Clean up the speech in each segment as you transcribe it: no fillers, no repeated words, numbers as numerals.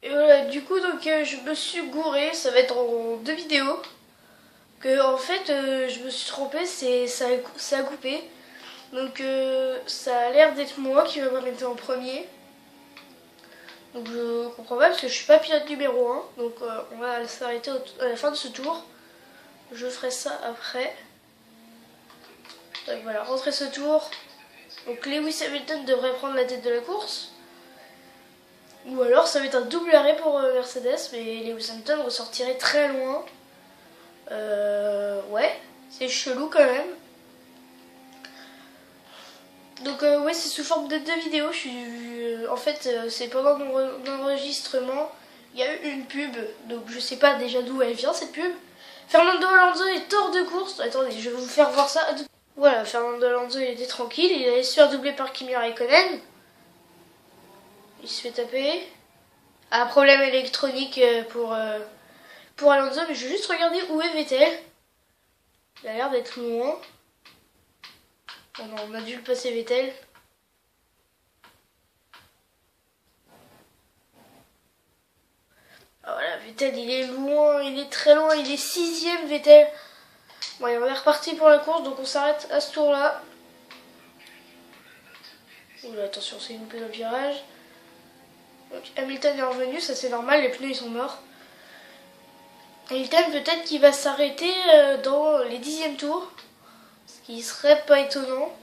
Et voilà, du coup, donc je me suis gourée, ça va être en deux vidéos. Que en fait, je me suis trompée, ça a coupé. Donc ça a l'air d'être moi qui va m'arrêter en premier. Donc je comprends pas parce que je suis pas pilote numéro un. Donc on va s'arrêter à la fin de ce tour. Je ferai ça après. Donc voilà, rentrer ce tour. Donc Lewis Hamilton devrait prendre la tête de la course. Ou alors ça va être un double arrêt pour Mercedes, mais Lewis Hamilton ressortirait très loin. Ouais, c'est chelou quand même. Donc ouais, c'est sous forme de deux vidéos. En fait, c'est pendant mon enregistrement, il y a eu une pub. Donc je sais pas déjà d'où elle vient cette pub. Fernando Alonso est hors de course. Attendez, je vais vous faire voir ça. Voilà, Fernando Alonso il était tranquille. Il allait se faire doubler par Kimi Raikkonen. Il se fait taper. Ah, problème électronique pour Alonso. Mais je vais juste regarder où est Vettel. Il a l'air d'être loin. Oh non, on a dû le passer Vettel. Ah voilà, Vettel il est loin, il est très loin, il est sixième Vettel. Bon, et on est reparti pour la course, donc on s'arrête à ce tour-là. Oula, attention, c'est loupé dans le virage. Donc Hamilton est revenu, ça c'est normal, les pneus ils sont morts. Hamilton peut-être qu'il va s'arrêter dans les 10e tours, ce qui serait pas étonnant.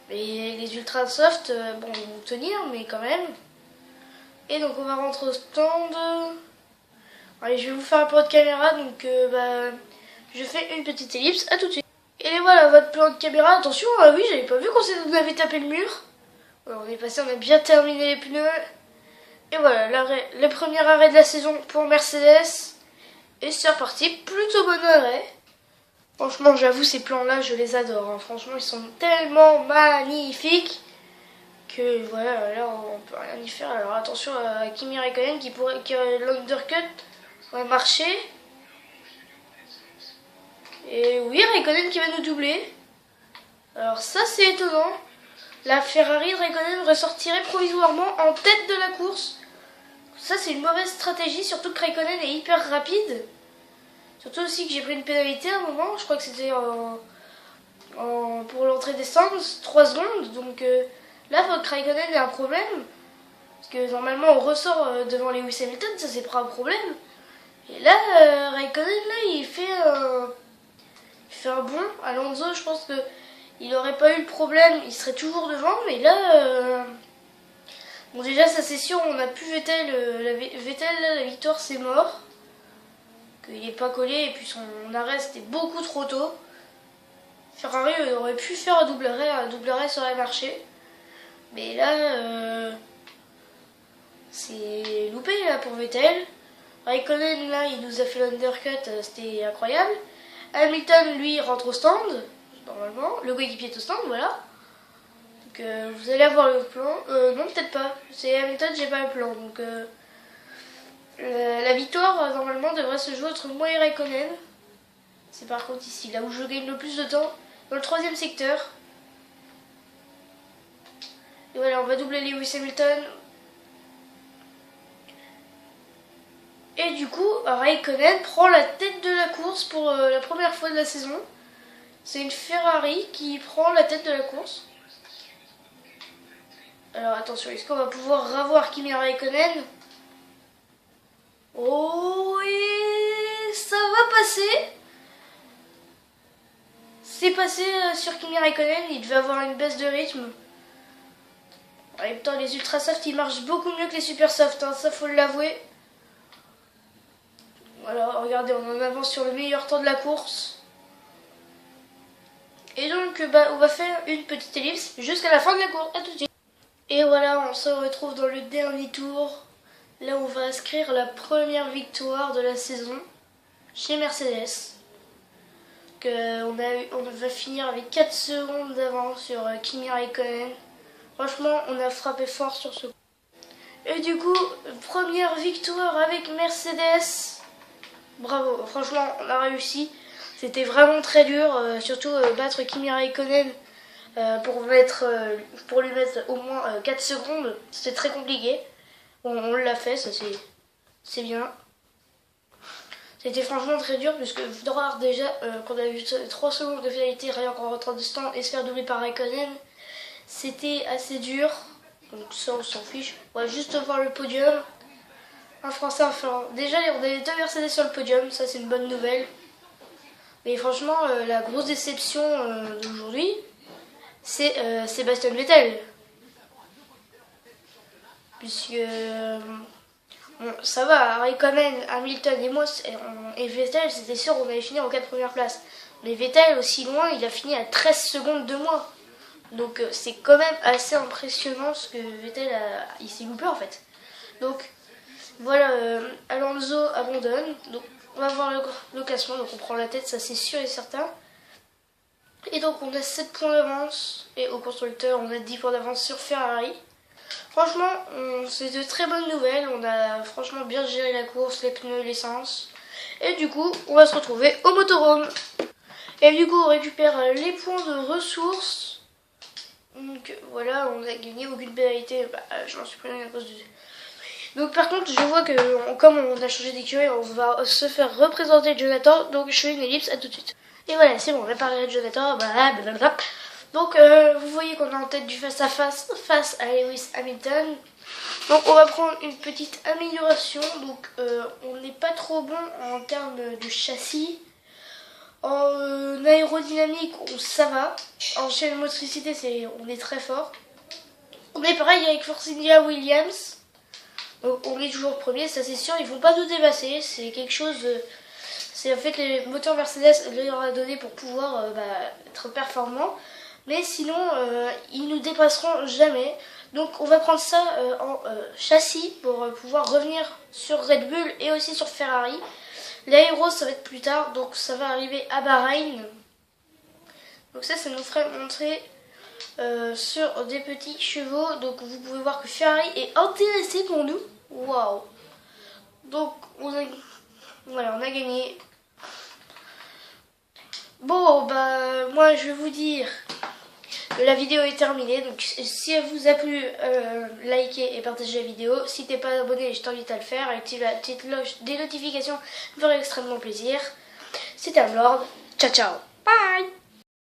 Mais les ultra soft, bon, ils vont tenir, mais quand même. Et donc on va rentrer au stand. Allez, je vais vous faire un plan de caméra, donc je fais une petite ellipse, à tout de suite. Et voilà votre plan de caméra, attention, oui, j'avais pas vu qu'on avait tapé le mur. Voilà, on est passé, on a bien terminé les pneus. Et voilà, le premier arrêt de la saison pour Mercedes. Et c'est reparti, plutôt bon arrêt. Franchement, j'avoue, ces plans-là, je les adore. Hein. Franchement, ils sont tellement magnifiques que voilà, là, on peut rien y faire. Alors attention à Kimi Raikkonen qui l'undercut va marcher. Et oui, Raikkonen qui va nous doubler. Alors ça, c'est étonnant. La Ferrari de Raikkonen ressortirait provisoirement en tête de la course. Ça, c'est une mauvaise stratégie, surtout que Raikkonen est hyper rapide. Surtout aussi que j'ai pris une pénalité à un moment, je crois que c'était pour l'entrée des stands, 3 secondes. Donc là, votre Raikkonen a un problème. Parce que normalement, on ressort devant Lewis Hamilton, ça c'est pas un problème. Et là, Raikkonen, là, il fait un bond. Alonso, je pense que il n'aurait pas eu le problème, il serait toujours devant. Mais là, bon déjà, ça c'est sûr, on a pu Vettel, la victoire c'est mort. Il n'est pas collé et puis son arrêt c'était beaucoup trop tôt. Ferrari aurait pu faire un double arrêt sur la marché. Mais là, c'est loupé là pour Vettel. Raikkonen là, il nous a fait l'undercut, c'était incroyable. Hamilton lui rentre au stand, normalement. Le coéquipier est au stand, voilà. Donc vous allez avoir le plan. Non, peut-être pas. C'est Hamilton, j'ai pas le plan. Donc la victoire, normalement, devrait se jouer entre moi et Raikkonen. C'est par contre ici, là où je gagne le plus de temps, dans le 3e secteur. Et voilà, on va doubler Lewis Hamilton. Et du coup, Raikkonen prend la tête de la course pour la première fois de la saison. C'est une Ferrari qui prend la tête de la course. Alors attention, est-ce qu'on va pouvoir revoir Kimi Raikkonen? Oh, et ça va passer. C'est passé sur Kimi Raikkonen, il devait avoir une baisse de rythme. En même temps, les ultra soft ils marchent beaucoup mieux que les super soft, hein, ça faut l'avouer. Voilà, regardez, on en avance sur le meilleur temps de la course. Et donc, on va faire une petite ellipse jusqu'à la fin de la course. À tout de suite. Et voilà, on se retrouve dans le dernier tour. Là, on va inscrire la première victoire de la saison chez Mercedes. On va finir avec 4 secondes d'avance sur Kimi Raikkonen. Franchement, on a frappé fort sur ce coup. Et du coup, première victoire avec Mercedes. Bravo, franchement, on a réussi. C'était vraiment très dur, surtout battre Kimi Raikkonen pour lui mettre au moins 4 secondes. C'était très compliqué. Bon, on l'a fait, ça c'est bien. C'était franchement très dur puisque voir déjà qu'on a eu 3 secondes de finalité rien qu'en rentrant de stand et se faire doubler par Raikkonen, c'était assez dur. Donc ça on s'en fiche. On va juste voir le podium. Un Français, un Finlandais. Déjà on a les 2 Mercedes sur le podium, ça c'est une bonne nouvelle. Mais franchement la grosse déception d'aujourd'hui, c'est Sébastien Vettel. Puisque bon, ça va, Raikkonen, Hamilton et moi et Vettel, c'était sûr on allait finir en 4 premières places. Mais Vettel, aussi loin, il a fini à 13 secondes de moi. Donc c'est quand même assez impressionnant ce que Vettel il s'est loupé en fait. Donc voilà, Alonso abandonne. Donc on va voir le classement, donc on prend la tête, ça c'est sûr et certain. Et donc on a 7 points d'avance. Et au constructeur, on a 10 points d'avance sur Ferrari. Franchement, c'est de très bonnes nouvelles. On a franchement bien géré la course, les pneus, l'essence. Et du coup, on va se retrouver au motorhome. Et du coup, on récupère les points de ressources. Donc voilà, on a gagné aucune pénalité. Bah, je m'en suis pris à cause de... Donc par contre, je vois que comme on a changé d'écurie, on va se faire représenter Jonathan. Donc je fais une ellipse, à tout de suite. Et voilà, c'est bon, réparé Jonathan. Blablabla. Donc vous voyez qu'on est en tête du face-à-face face à Lewis Hamilton. Donc on va prendre une petite amélioration. Donc on n'est pas trop bon en termes de châssis. En aérodynamique, ça va. En chaîne motricité, on est très fort. On est pareil avec Force India Williams. Donc on est toujours premier, ça c'est sûr. Ils vont pas nous dépasser. C'est quelque chose... c'est en fait les moteurs Mercedes leur a donné pour pouvoir être performants. Mais sinon, ils nous dépasseront jamais. Donc on va prendre ça en châssis pour pouvoir revenir sur Red Bull et aussi sur Ferrari. L'aéro, ça va être plus tard, donc ça va arriver à Bahreïn. Donc ça nous ferait montrer sur des petits chevaux. Donc vous pouvez voir que Ferrari est intéressé pour nous. Waouh! Donc voilà, on a gagné. Bon, bah moi je vais vous dire... La vidéo est terminée, donc si elle vous a plu, likez et partagez la vidéo. Si t'es pas abonné, je t'invite à le faire. Active la petite cloche des notifications, ça me ferait extrêmement plaisir. C'était Amlord, ciao ciao, bye.